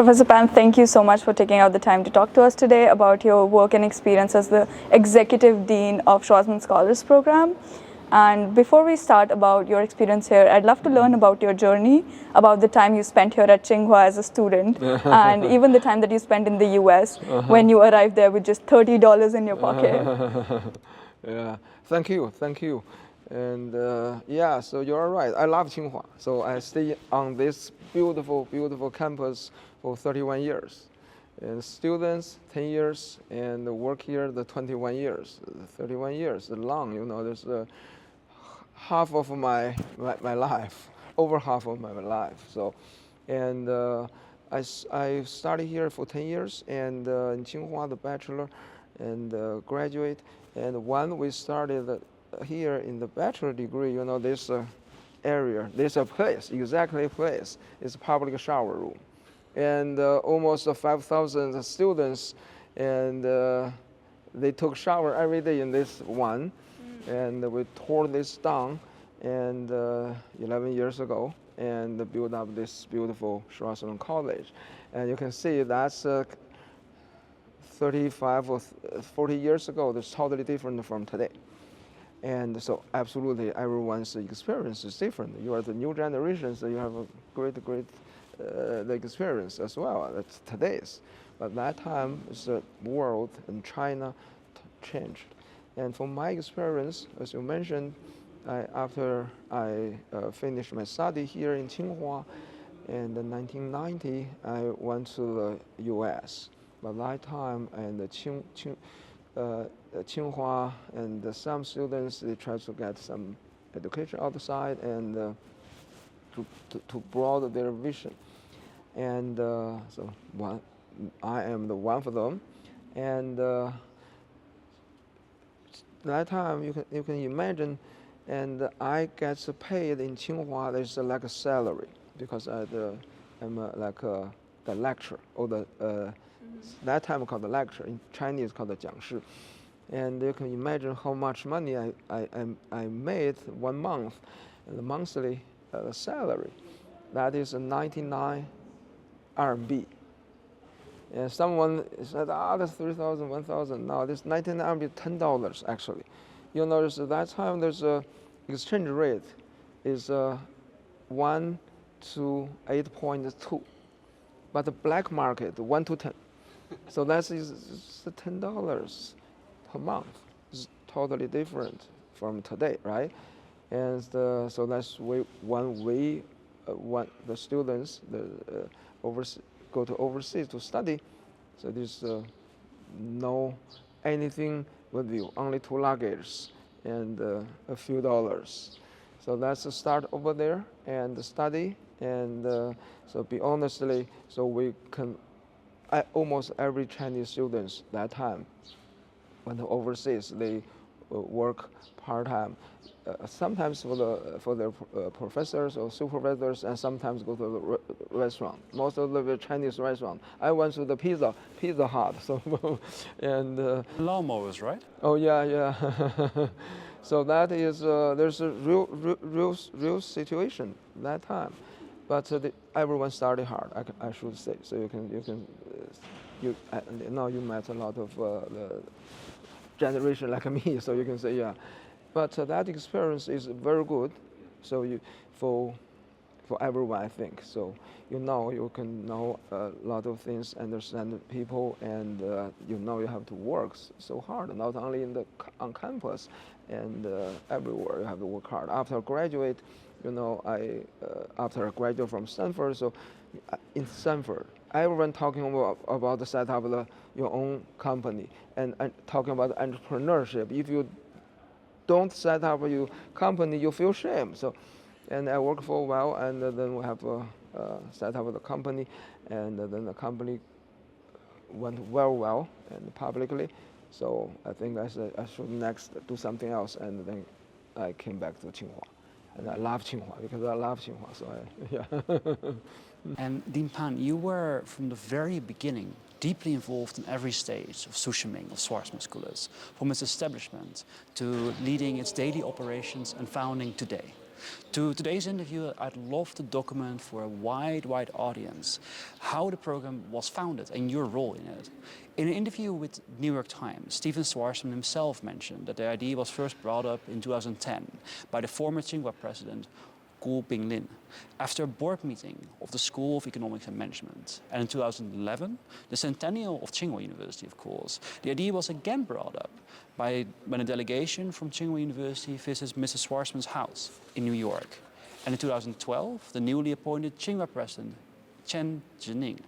Professor Pan, thank you so much for taking out the time to talk to us today about your work and experience as the Executive Dean of Schwarzman Scholars Program. And before we start about your experience here, I'd love to learn about your journey, about the time you spent here at Tsinghua as a student, and even the time that you spent in the US when you arrived there with just $30 in your pocket. Yeah, thank you. And yeah, so you're right. I love Tsinghua. So I stay on this beautiful campus for 31 years. And students, 10 years, and work here the 21 years. 31 years, long, there's half of my life, over half of my life. So, and I studied here for 10 years, and in Tsinghua, the bachelor and graduate. And when we started here in the bachelor degree, this area, there's a place, exactly a place. It's a public shower room. And almost 5,000 students, and they took shower every day in this one. And we tore this down and 11 years ago and built up this beautiful Schwarzman College. And you can see that's 35 or 40 years ago. That's totally different from today. And so absolutely everyone's experience is different. You are the new generation, so you have a great the experience as well. That's today's. But that time, the world and China changed. And from my experience, as you mentioned, after I finished my study here in Tsinghua, in 1990, I went to the U.S. By that time, and Tsinghua and some students, they try to get some education outside and to broaden their vision. And so I am the one for them. And that time you can imagine, and I get paid in Tsinghua. There's like a salary because I'm like the lecturer or that time called the lecture, in Chinese called the 讲师. And you can imagine how much money I made 1 month, and the monthly salary. That is 99 RMB. And someone said, that's 3,000, 1,000. No, this 99 RMB, $10 actually. You'll notice at that time there's a exchange rate is 1 to 8.2, but the black market 1 to 10. So that's $10 per month. It's totally different from today, right? And so that's one way the students go to overseas to study. So there's no anything with you, only 2 luggage and a few dollars. So that's the start over there and study. And so be honestly, so we can, almost every Chinese students that time went overseas, they work part-time. Sometimes for their professors or supervisors, and sometimes go to the restaurant. Most of the Chinese restaurant. I went to the Pizza Hut. So, and lawnmowers, right? Oh yeah. So that is there's a real situation that time, but everyone started hard. I should say. So now you met a lot of the generation like me. So you can say yeah. But that experience is very good. So for everyone, I think. So you can know a lot of things, understand people, and you have to work so hard, not only on campus and everywhere. You have to work hard. After I graduate, after I graduate from Stanford, so in Stanford, everyone talking about the setup of your own company and talking about entrepreneurship. If you don't set up your company, you feel shame. So, and I worked for a while, and then we have set up the company, and then the company went very well and publicly. So I think I said I should next do something else, and then I came back to Tsinghua, and I love Tsinghua because I love Tsinghua. So yeah. And Dean Pan, you were from the very beginning deeply involved in every stage of Sushiming, of Schwarzman Scholars, from its establishment to leading its daily operations and founding today. To today's interview, I'd love to document for a wide audience how the program was founded and your role in it. In an interview with New York Times, Stephen Schwarzman himself mentioned that the idea was first brought up in 2010 by the former Tsinghua president, Gu Binglin, after a board meeting of the School of Economics and Management. And in 2011, the centennial of Tsinghua University, of course, the idea was again brought up when a delegation from Tsinghua University visits Mr. Schwarzman's house in New York. And in 2012, the newly appointed Tsinghua president, Chen Zhining,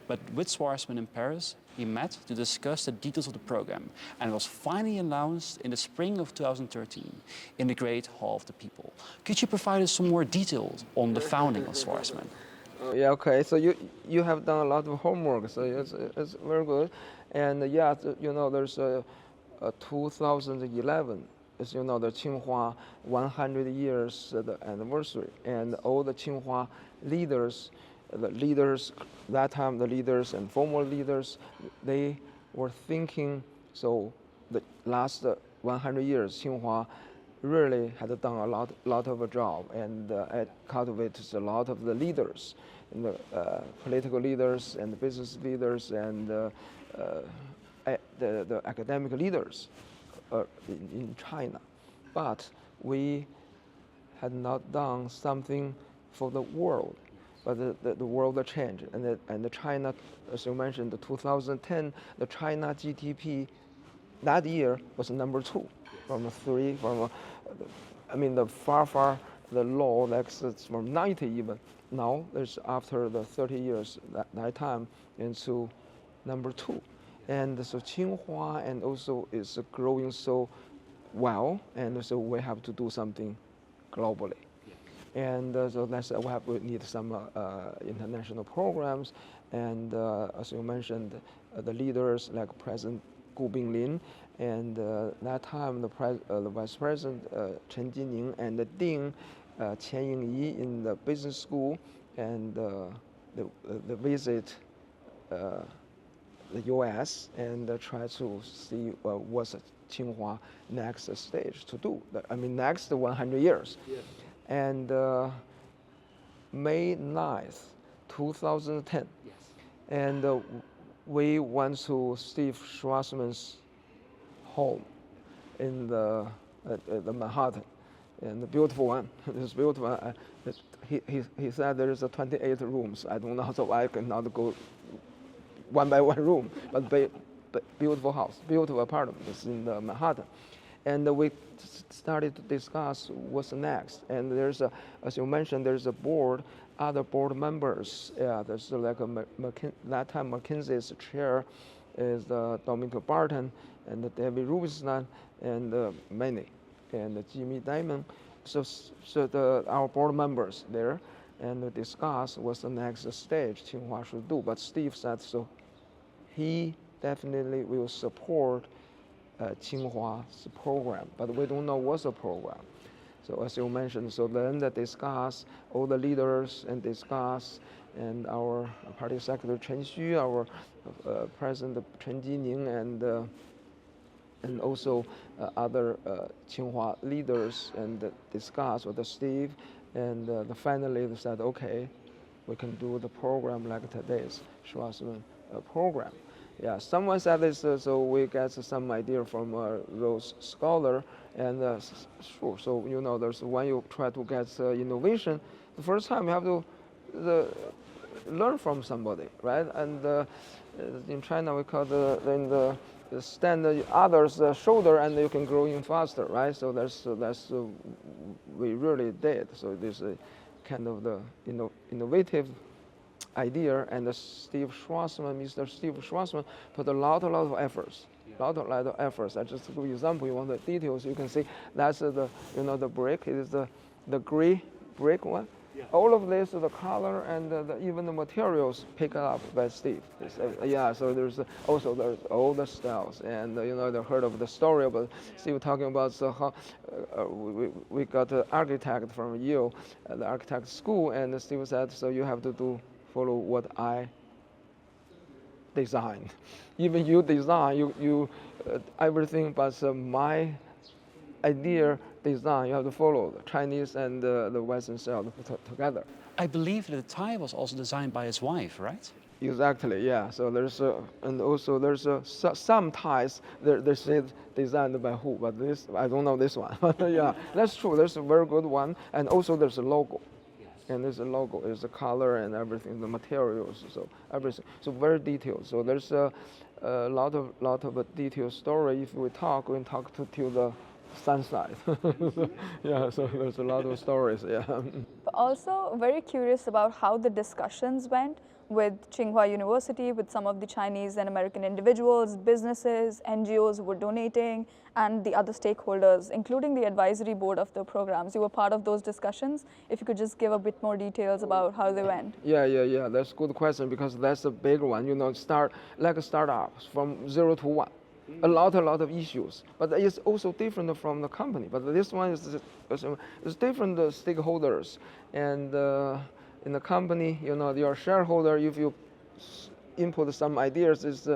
but with Schwarzman in Paris, he met to discuss the details of the program, and it was finally announced in the spring of 2013 in the Great Hall of the People. Could you provide us some more details on the founding of Schwarzman? Yeah, okay. So you have done a lot of homework, so it's very good. And yeah, there's a 2011. As you know, the Tsinghua 100 years the anniversary, and all the Tsinghua leaders, that time the leaders and former leaders, they were thinking. So the last 100 years, Tsinghua really had done a lot of a job, and it cultivates a lot of the leaders, and the political leaders and the business leaders and the academic leaders in China. But we had not done something for the world. But the world changed, and the China, as you mentioned, the 2010, the China GDP that year was number 2 from 3, the far the low, like it's from 90 even. Now there's after the 30 years that time into number 2, and so Tsinghua and also is growing so well, and so we have to do something globally. And so we need some international programs, and as you mentioned, the leaders like President Gu Binglin, and that time the Vice President Chen Jining and the Dean Qian Yingyi in the business school, and the visit the U.S. and try to see what's Tsinghua next stage to do. Next 100 years. Yeah. And May 9th, 2010. Yes. And we went to Steve Schwarzman's home in the Manhattan, and the beautiful one. This beautiful one. He said there is 28 rooms. I don't know, so I cannot go one by one room, but beautiful house, beautiful apartment. It's in the Manhattan. And we started to discuss what's next. And there's as you mentioned, there's a board, other board members. Yeah, there's like that time McKinsey's chair is Dominic Barton and David Rubinstein and many, and Jimmy Dimon. So our board members there, and discuss what's the next stage Tsinghua should do. But Steve said so he definitely will support Tsinghua's program, but we don't know what's the program. So as you mentioned, so then they discuss, all the leaders and discuss, and our party secretary Chen Xu, our president Chen Jining, and also other Tsinghua leaders, and discuss with Steve, and finally they said, okay, we can do the program like today's Schwarzman program. Yeah, someone said this, so we get some idea from Rose Scholar, and sure. So there's when you try to get innovation, the first time you have to learn from somebody, right? And in China we call the stand the other's shoulder, and you can grow even faster, right? So that's we really did. So this is kind of the innovative idea, and Mr. Steve Schwarzman put a lot of efforts. Lot of efforts. I just give you example. You want the details? You can see that's the brick. It is the gray brick one. Yeah. All of this, the color and even the materials picked up by Steve. Yeah. So there's all the styles, and they heard of the story about Steve talking about how we got an architect from Yale, the architect school, and Steve said, so you have to follow what I design. Even you design you everything, but my idea design, you have to follow the Chinese and the Western style together. I believe that the tie was also designed by his wife, right? Exactly, yeah. So there's and also there's some ties they said designed by who, but this I don't know this one. Yeah, that's true. There's a very good one, and also there's a logo, and there's a logo, there's the color and everything, the materials, so everything, so very detailed. So there's a lot of a detailed story. If we talk till the sunset. Yeah, so there's a lot of stories. Yeah. But also very curious about how the discussions went with Tsinghua University, with some of the Chinese and American individuals, businesses, NGOs who were donating, and the other stakeholders, including the advisory board of the programs. You were part of those discussions. If you could just give a bit more details about how they went. Yeah. That's a good question because that's a big one. You know, like a startup from 0 to 1. A lot of issues, but it's also different from the company. But this one is different stakeholders, and in the company, you know, your shareholder, if you input some ideas, is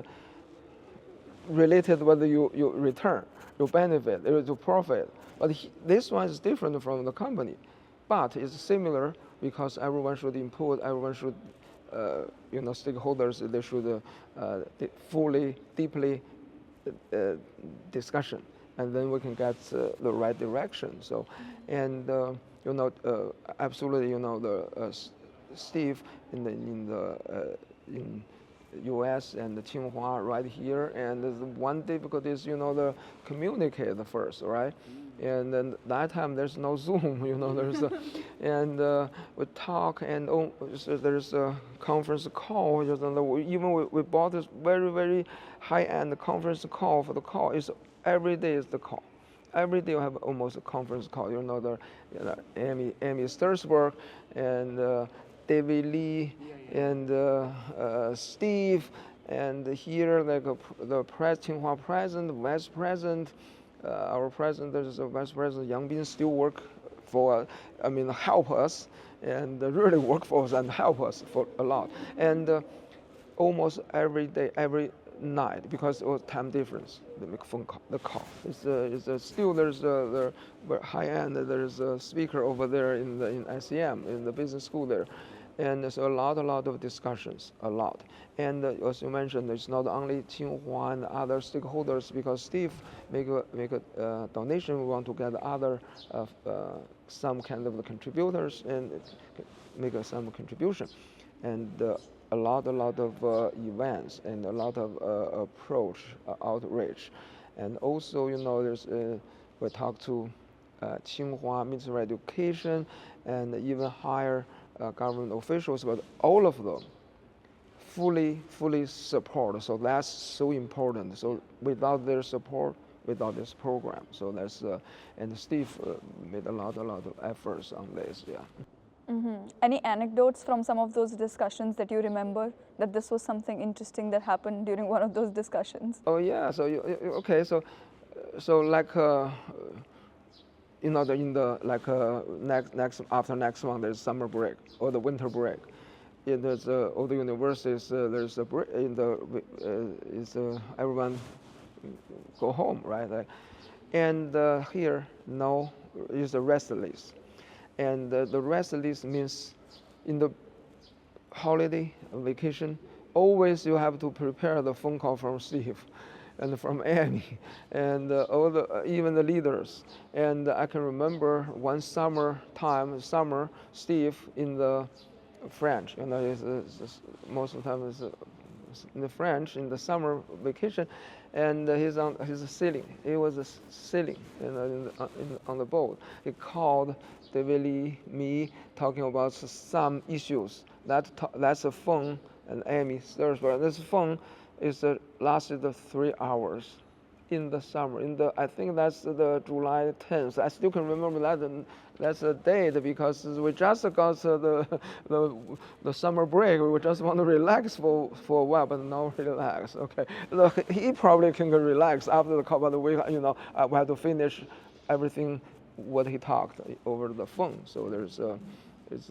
related whether you return, you benefit, you profit. But this one is different from the company, but it's similar because everyone should input, everyone should, you know, stakeholders, they should fully, deeply discussion, and then we can get the right direction. So, and you know, absolutely, you know, the Steve in U.S. and the Tsinghua right here, and the one difficulty is, you know, the communicate first, right? And then that time there's no Zoom, you know, there's and we talk, and so there's a conference call. Even we bought this very high-end conference call for the call. Is every day is the call. Every day we have almost a conference call. You know, Amy Sturzberg and David Lee and Steve, and here like the Tsinghua president, vice president. Our president, there's a vice president, Yang Bin, still work for, help us, and really work for us and help us for a lot. And almost every day, every night, because of time difference, they make phone call. The call still there's the high end. There's a speaker over there in ICM in the business school there. And there's a lot of discussions, a lot. And as you mentioned, it's not only Tsinghua and other stakeholders, because Steve make a donation. We want to get other some kind of contributors and make some contribution, and a lot of events and a lot of approach, outreach, and also, you know, there's we talk to Tsinghua Ministry of Education and even higher government officials, but all of them fully support. So that's so important. So without their support, without this program, so that's and Steve made a lot of efforts on this. Yeah. Mm-hmm. Any anecdotes from some of those discussions that you remember, that this was something interesting that happened during one of those discussions? Oh yeah. So okay. So like. You know, in the like after next month, there's summer break or the winter break. There's all the universities. There's a break in the everyone go home, right? And here now is the rest list, and the rest list means in the holiday vacation, always you have to prepare the phone call from Steve and from Annie, and even the leaders. And I can remember one summer, Steve in the French, you know, most of the time is in the French in the summer vacation, and he's sailing. He was sailing on the boat. He called David Lee, me, talking about some issues. That's a phone, and Amy Sturzberg. This phone lasted 3 hours in the summer. I think that's the July 10th. I still can remember that. That's a date because we just got the summer break. We just want to relax for a while, but not relax. Okay, he probably can relax after the call, but we have to finish everything what he talked over the phone. So it's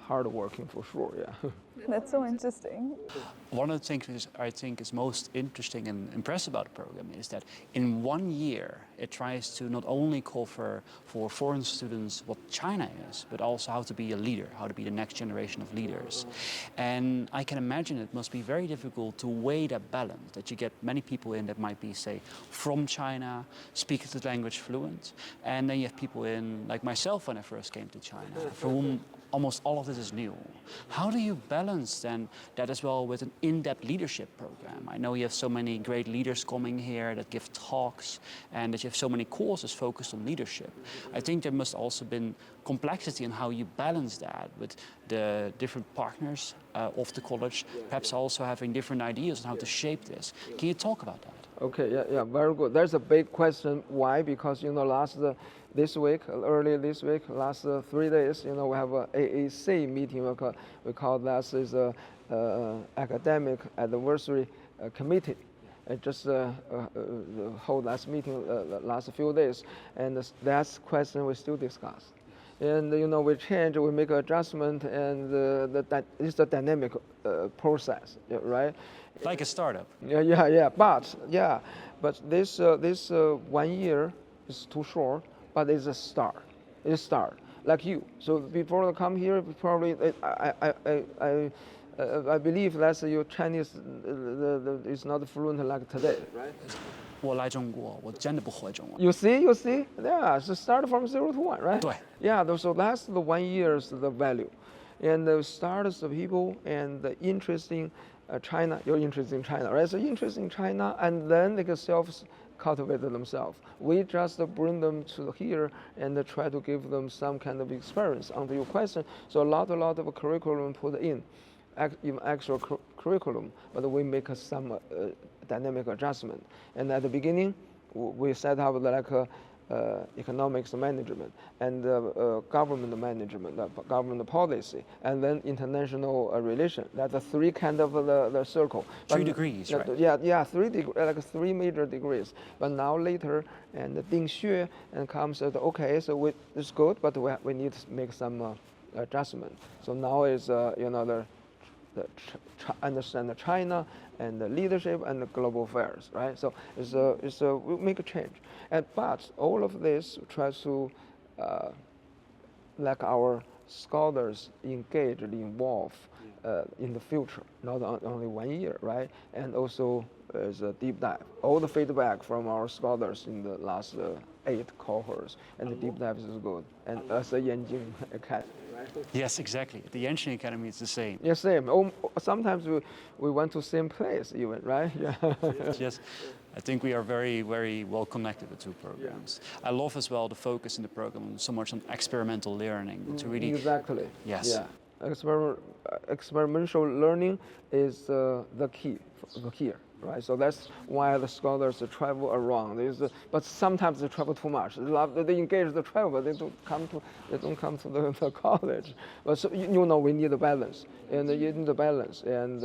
hard working for sure. Yeah. That's so interesting. One of the things which I think is most interesting and impressive about the program is that in 1 year it tries to not only cover for foreign students what China is, but also how to be a leader, how to be the next generation of leaders. And I can imagine it must be very difficult to weigh that balance, that you get many people in that might be, say, from China, speak the language fluent, and then you have people in, like myself when I first came to China, for whom almost all of this is new. How do you balance then that as well with an in-depth leadership program? I know you have so many great leaders coming here that give talks and that you have so many courses focused on leadership. I think there must also been complexity in how you balance that with the different partners of the college, perhaps also having different ideas on how to shape this. Can you talk about that? Okay, yeah, very good. There's a big question. Why? Because early this week, last 3 days, we have a AAC meeting. We call that is a academic advisory committee. It just hold that meeting last few days, and that's question we still discuss. And we change, we make adjustment, and it's a dynamic process, right? Like a startup. Yeah. But this 1 year is too short. But it's a start. It's a start. Like you. So before I come here, probably I believe that your Chinese is not fluent like today, right? 我来中国，我真的不会中文。 You see, yeah. So start from 0 to 1, right? 对。 Yeah. So that's the 1 year's the value, and the starts the people and the interest in China. You're interested in China, right? So interest in China, and then they can cultivate themselves. We just bring them to here and try to give them some kind of experience. Answer your question. So a lot of curriculum put in, even extra curriculum, but we make some dynamic adjustment. And at the beginning, we set up like economics management and government management, government policy, and then international relation. That's the three kind of the circle. 3 degrees, right? Yeah, 3 major degrees. But now later, and Ding Xue and comes at okay, so it's good, but we need to make some adjustment. So now is understand China and the leadership and the global affairs, right? So we make a change, but all of this tries to like our scholars engage, involve in the future, not only 1 year, right? And also as a deep dive. All the feedback from our scholars in the last 8 cohorts, and the deep dive is good. And as a Yanjing Academy. Yes, exactly. The Yanqing Academy is the same. Yeah, same. Sometimes we went to same place even, right? Yeah. Yes. I think we are very, very well connected, the two programs. I love as well the focus in the program so much on experimental learning to really. Exactly. Yes. Yeah. Experimental learning is the key here. Right, so that's why the scholars travel around. But sometimes they travel too much. They engage the travel, but they don't come to the college. But so, we need a balance, and you need a balance, and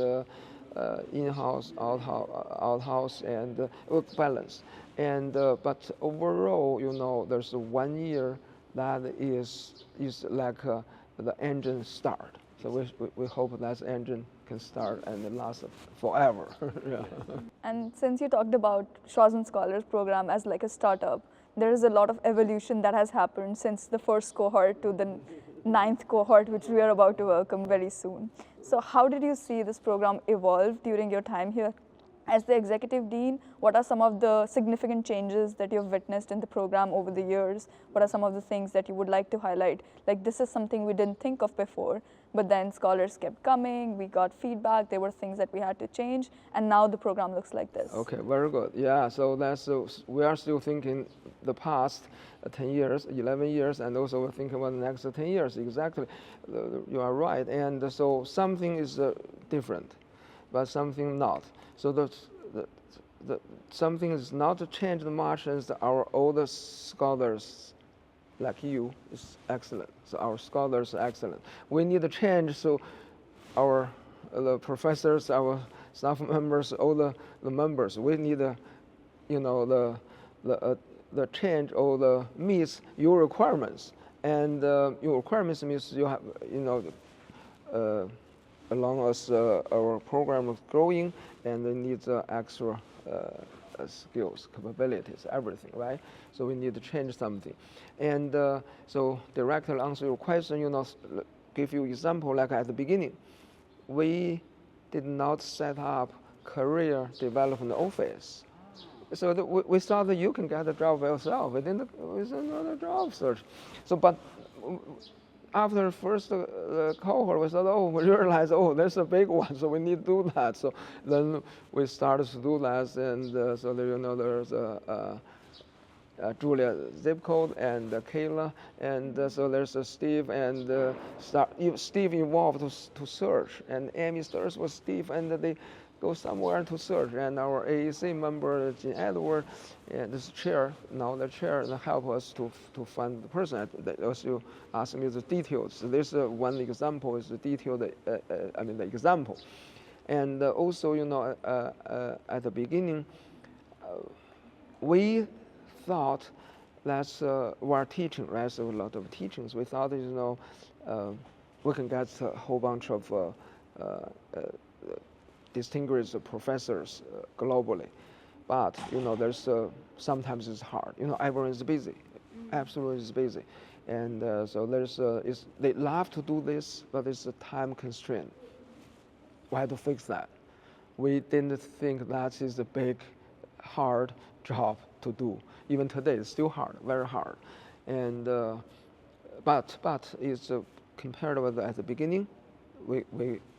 in-house, out-house, and balance. And but overall, there's 1 year that is like the engine start. So we hope that engine can start and last forever. Yeah. And since you talked about Schwarzman Scholars Program as like a startup, there is a lot of evolution that has happened since the first cohort to the 9th cohort, which we are about to welcome very soon. So how did you see this program evolve during your time here? As the executive dean, what are some of the significant changes that you've witnessed in the program over the years? What are some of the things that you would like to highlight? Like, this is something we didn't think of before, but then scholars kept coming, we got feedback, there were things that we had to change, and now the program looks like this. Okay, very good. Yeah, so we are still thinking the past 10 years, 11 years, and also we're thinking about the next 10 years. Exactly, you are right. And so something is different, but something not. So the something is not changed much, as our older scholars, like you, is excellent. So our scholars are excellent. We need to change. So the professors, our staff members, all the members, we need the change or the meets your requirements. And your requirements means you have along as our program is growing, and they need extra skills, capabilities, everything, right? So we need to change something. And so directly answer your question, give you example like at the beginning. We did not set up career development office. So we thought that you can get a job by yourself within another job search. So, but after the first cohort, we thought, we realized, there's a big one, so we need to do that. So then we started to do that, and so there, there's Julia zip code and Kayla, and so there's Steve, and Steve involved to search, and Amy starts with Steve, and they go somewhere to search, and our AEC member, Jean Edward, and this chair, now the chair, help us to find the person. As you ask me the details. So this one example is the detailed, the example. And also, at the beginning, we thought that we're teaching, right? So a lot of teachings. We thought, we can get a whole bunch of distinguished professors globally, but there's sometimes it's hard. Everyone is busy, absolutely is busy, and so there's they love to do this, but it's a time constraint. We have to fix that. We didn't think that is a big, hard job to do. Even today, it's still hard, very hard, and but it's compared with at the beginning, we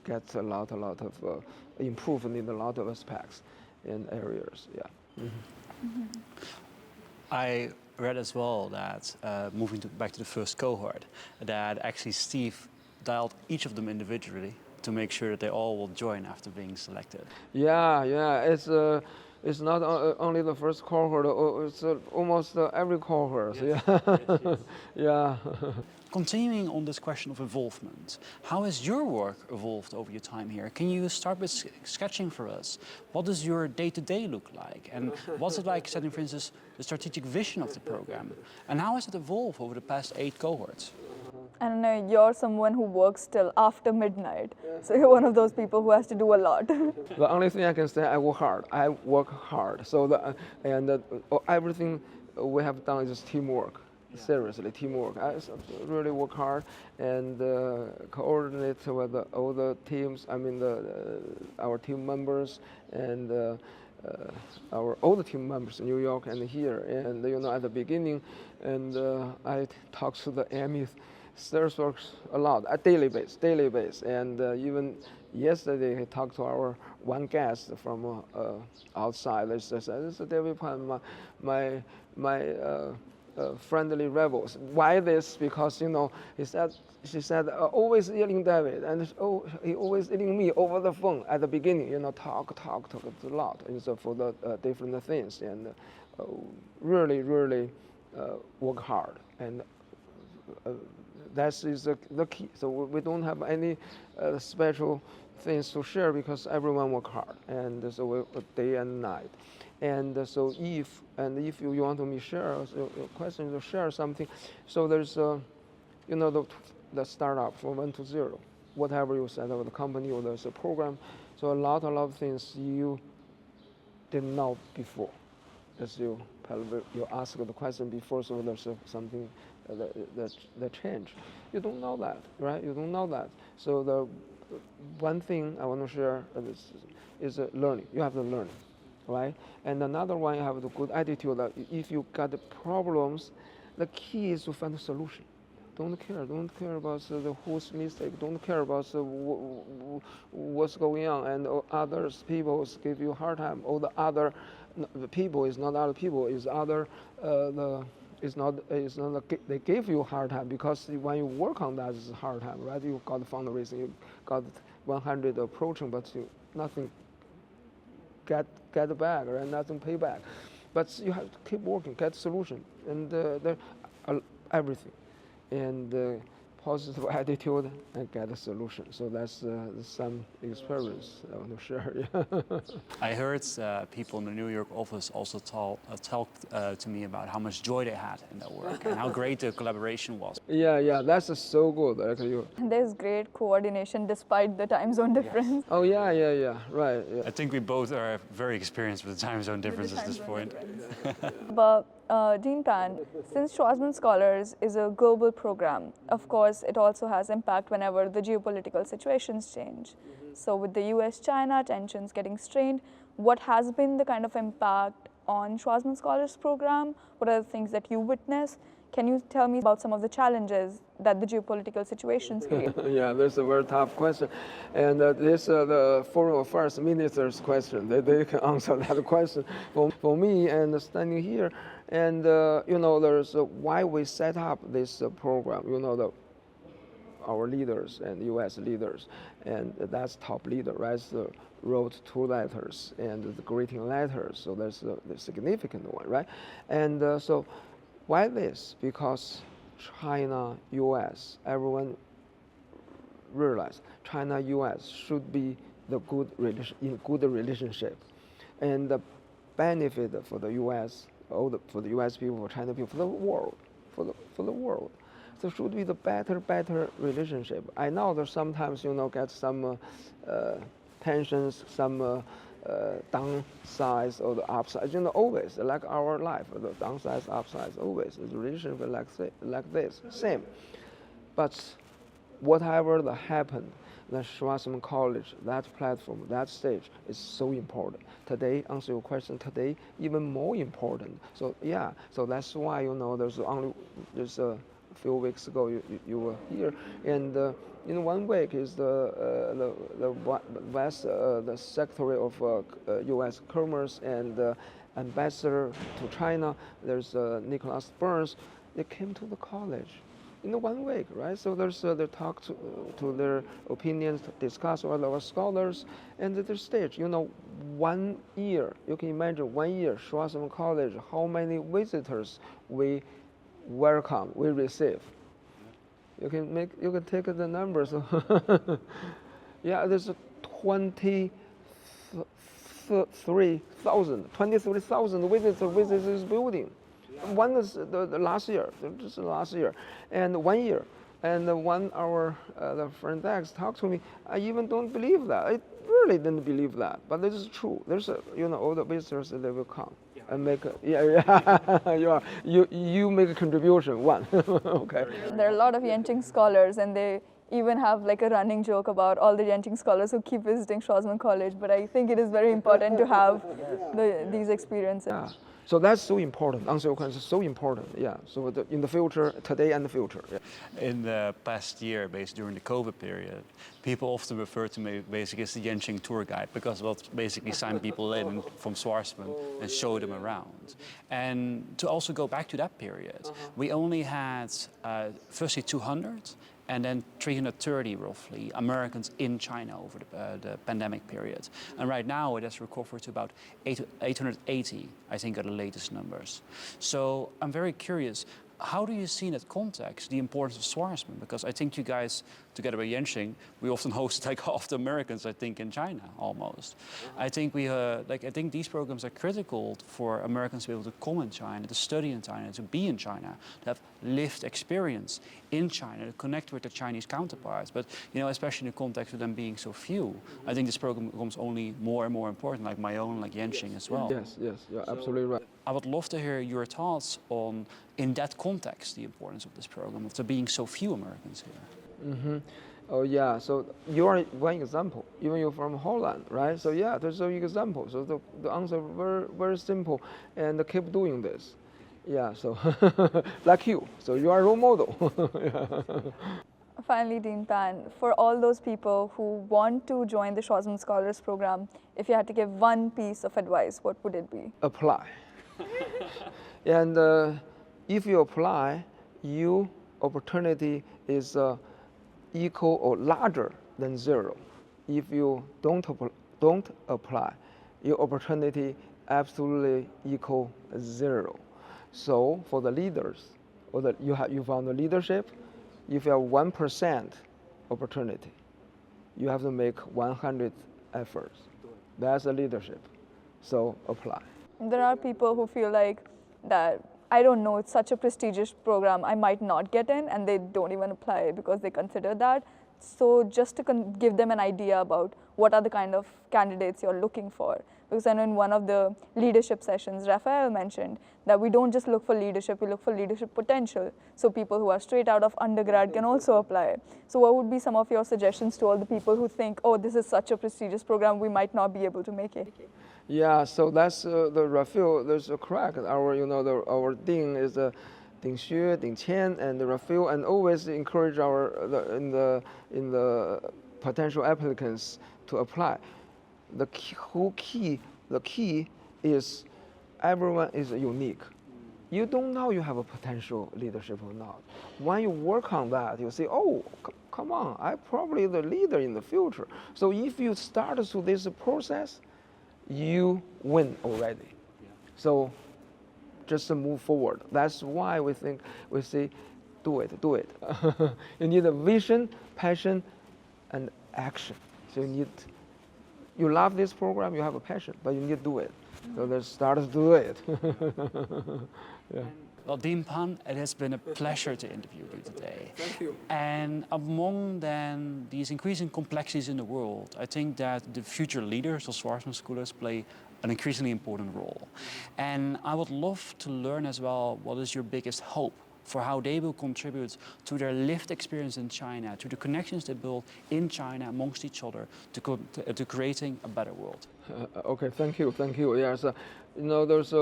get a lot of improvement in a lot of aspects and areas. Yeah. Mm-hmm. I read as well that moving back to the first cohort, that actually Steve dialed each of them individually to make sure that they all will join after being selected. Yeah. It's not only the first cohort. It's almost every cohort. Yes. Yeah. Yeah. Continuing on this question of involvement, how has your work evolved over your time here? Can you start with sketching for us? What does your day-to-day look like? And what's it like setting, for instance, the strategic vision of the program? And how has it evolved over the past 8 cohorts? I don't know, you're someone who works till after midnight. So you're one of those people who has to do a lot. The only thing I can say, I work hard. So everything we have done is teamwork. Seriously, teamwork. I really work hard and coordinate with all the teams. Our team members and all the team members in New York and here. And at the beginning, and I talked to the Amy Searchworks a lot, at daily base. And even yesterday, I talked to our one guest from outside. They said, "This is David Pan, my friendly rebels." Why this? Because she said always yelling David, and he always yelling me over the phone at the beginning. Talk a lot, and so for the different things, and really work hard, and that is the key. So we don't have any special things to share because everyone work hard, and so we day and night. And so if you want to share a question to share something, so there's the startup from 1 to 0, whatever you set up the company or there's a program. So a lot of things you didn't know before. As you asked the question before, so there's something that change. You don't know that, right? You don't know that. So the one thing I want to share is learning. You have to learn, right? And another one, you have the good attitude that if you got the problems, the key is to find a solution. Don't care about the whose mistake. Don't care about what's going on, and others people give you a hard time. Or the people is not other people, is other it's not they give you a hard time because when you work on that, it's a hard time, right? You got fundraising, you got 100 approaching, but nothing get back, right? Nothing pay back. But you have to keep working, get solution, and everything. And positive attitude and get a solution. So that's some experience I want to share. Yeah. I heard people in the New York office also talked to me about how much joy they had in their work and how great the collaboration was. Yeah, that's so good. Like you. There's great coordination despite the time zone difference. Oh yeah, right. Yeah. I think we both are very experienced with the time zone differences at this point. But Dean Pan, since Schwarzman Scholars is a global program, of course, it also has impact whenever the geopolitical situations change. So with the US-China tensions getting strained, what has been the kind of impact on Schwarzman Scholars program? What are the things that you witness? Can you tell me about some of the challenges that the geopolitical situations create? Yeah, that's a very tough question. And this the Foreign Affairs Minister's question. They can answer that question for me and standing here. And, there's why we set up this program. Our leaders and U.S. leaders, and that's top leader, right? So wrote 2 letters and the greeting letters. So that's the significant one, right? And so why this? Because China, U.S., everyone realized China, U.S. should be in good relationship, and the benefit for the U.S., for the U.S. people, for China people, for the world, for the world. So should be the better relationship. I know that sometimes get some tensions, some downsides or the upsides. Always like our life, the downsides, upsides, always the relationship like this, same. But whatever that happened, the Schwarzman College, that platform, that stage is so important. Today, answer your question, today even more important. So yeah, so that's why there's a few weeks ago you were here, and in 1 week is the Secretary of U.S. Commerce and Ambassador to China. There's Nicholas Burns. They came to the college in 1 week, right? So they talk to their opinions, discuss with our scholars, and at the stage, 1 year. You can imagine 1 year, Schwarzman College, how many visitors we welcome, we receive. You can take the numbers. Yeah, there's 23,000 visitors visit this building. One is the last year, just last year, and 1 year. And the friend Dex talked to me. I even don't believe that. I really didn't believe that, but this is true. There's all the visitors they will come and make you make a contribution. One, okay. There are a lot of Yenching scholars, and they even have like a running joke about all the Yenching scholars who keep visiting Schwarzman College. But I think it is very important to have these experiences. Yeah. So that's so important. Answer your question, so important. Yeah. So in the future, today and the future. Yeah. In the past year, basically during the COVID period, people often refer to me basically as the Yenching tour guide because we'll basically sign people in from Schwarzman and show them around. And to also go back to that period, we only had firstly 200 and then 330 roughly Americans in China over the pandemic period. And right now it has recovered to about 880, I think, are the latest numbers. So I'm very curious, how do you see in that context the importance of Schwarzman? Because I think you guys, together with Yenching, we often host like half the Americans, I think, in China almost. I think I think these programs are critical for Americans to be able to come in China, to study in China, to be in China, to have lived experience in China, to connect with their Chinese counterparts. But especially in the context of them being so few, I think this program becomes only more and more important, like my own, like Yenching as well. Yes, you're absolutely right. I would love to hear your thoughts on, in that context, the importance of this program, of there being so few Americans here. Mm-hmm. Oh yeah, so you are one example. Even you're from Holland, right? So yeah, there's an example. So the answer very, very simple, and keep doing this. Yeah, so like you. So you are a role model. Yeah. Finally, Dean Pan, for all those people who want to join the Schwarzman Scholars Program, if you had to give one piece of advice, what would it be? Apply. And if you apply, your opportunity is equal or larger than 0. If you don't apply, your opportunity absolutely equal 0. So for the leaders, you found the leadership, if you have 1% opportunity, you have to make 100 efforts. That's a leadership. So apply. There are people who feel like that, I don't know, it's such a prestigious program, I might not get in, and they don't even apply because they consider that. So just to give them an idea about what are the kind of candidates you're looking for. Because I know in one of the leadership sessions, Raphael mentioned that we don't just look for leadership, we look for leadership potential. So people who are straight out of undergrad can also apply. So what would be some of your suggestions to all the people who think, oh, this is such a prestigious program, we might not be able to make it? Yeah, so that's the Raphael. There's a crack. Our dean is Ding Xue, Ding Qian, and Raphael, and always encourage in the potential applicants to apply. The key is everyone is unique. You don't know you have a potential leadership or not. When you work on that, you say, oh, come on, I'm probably the leader in the future. So if you start through this process, you win already. Yeah. So just to move forward. That's why we say, do it. You need a vision, passion, and action. So you love this program, you have a passion, but you need to do it. So let's start to do it. Yeah. Well, Dean Pan, it has been a pleasure to interview you today. Thank you. And among then these increasing complexities in the world, I think that the future leaders of Schwarzman Scholars play an increasingly important role. And I would love to learn as well, what is your biggest hope for how they will contribute to their lived experience in China, to the connections they build in China amongst each other, to creating a better world. Okay, thank you. Yes, there's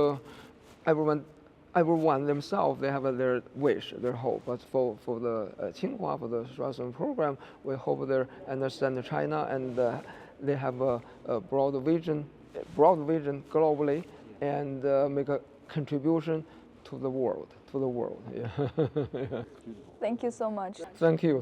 everyone themselves, they have their wish, their hope. But for the Tsinghua, for the Schwarzman program, we hope they understand China and they have a broad vision globally, and make a contribution to the world. Yeah. Thank you so much. Thank you.